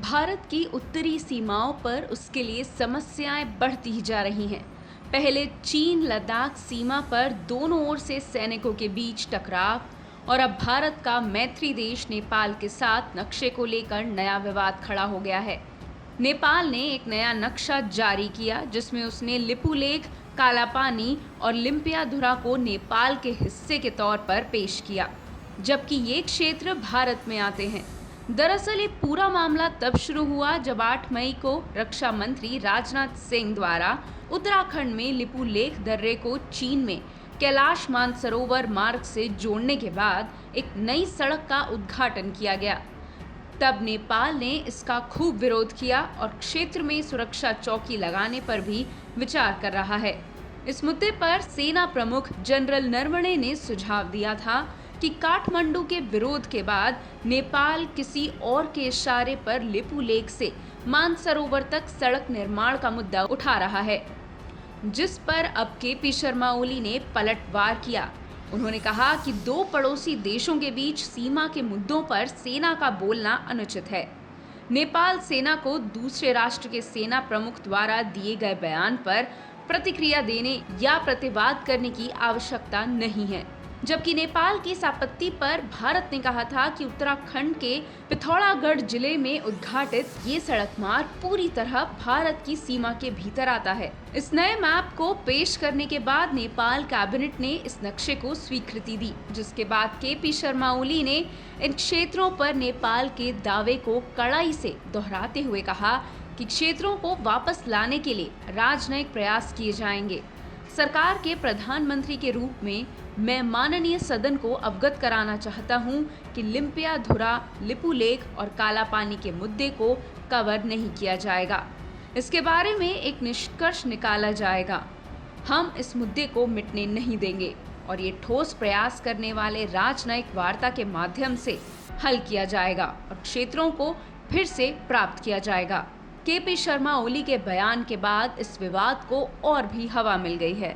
भारत की उत्तरी सीमाओं पर उसके लिए समस्याएं बढ़ती ही जा रही हैं। पहले चीन लद्दाख सीमा पर दोनों ओर से सैनिकों के बीच टकराव और अब भारत का मैत्री देश नेपाल के साथ नक्शे को लेकर नया विवाद खड़ा हो गया है। नेपाल ने एक नया नक्शा जारी किया जिसमें उसने लिपुलेख, कालापानी और लिम्पियाधुरा को नेपाल के हिस्से के तौर पर पेश किया, जबकि ये क्षेत्र भारत में आते हैं। दरअसल ये पूरा मामला तब शुरू हुआ जब 8 मई को रक्षा मंत्री राजनाथ सिंह द्वारा उत्तराखंड में लिपुलेख दर्रे को चीन में कैलाश मानसरोवर मार्ग से जोड़ने के बाद एक नई सड़क का उद्घाटन किया गया। तब नेपाल ने इसका खूब विरोध किया और क्षेत्र में सुरक्षा चौकी लगाने पर भी विचार कर रहा है। इस मुद्दे पर सेना प्रमुख जनरल नरवणे ने सुझाव दिया था कि काठमांडू के विरोध के बाद नेपाल किसी और के इशारे पर लिपुलेख से मानसरोवर तक सड़क निर्माण का मुद्दा उठा रहा है, जिस पर अब केपी शर्मा ओली ने पलटवार किया। उन्होंने कहा कि दो पड़ोसी देशों के बीच सीमा के मुद्दों पर सेना का बोलना अनुचित है। नेपाल सेना को दूसरे राष्ट्र के सेना प्रमुख द्वारा दिए गए बयान पर प्रतिक्रिया देने या प्रतिवाद करने की आवश्यकता नहीं है, जबकि नेपाल की इस आपत्ति पर भारत ने कहा था कि उत्तराखंड के पिथौरागढ़ जिले में उद्घाटित ये सड़क मार्ग पूरी तरह भारत की सीमा के भीतर आता है। इस नए मैप को पेश करने के बाद नेपाल कैबिनेट ने इस नक्शे को स्वीकृति दी, जिसके बाद केपी शर्मा ओली ने इन क्षेत्रों पर नेपाल के दावे को कड़ाई से दोहराते हुए कहा कि क्षेत्रों को वापस लाने के लिए राजनयिक प्रयास किए जाएंगे। सरकार के प्रधानमंत्री के रूप में मैं माननीय सदन को अवगत कराना चाहता हूं कि लिम्पियाधुरा, लिपुलेख और कालापानी के मुद्दे को कवर नहीं किया जाएगा। इसके बारे में एक निष्कर्ष निकाला जाएगा। हम इस मुद्दे को मिटने नहीं देंगे और ये ठोस प्रयास करने वाले राजनयिक वार्ता के माध्यम से हल किया जाएगा और क्षेत्रों को फिर से प्राप्त किया जाएगा। केपी शर्मा ओली के बयान के बाद इस विवाद को और भी हवा मिल गई है।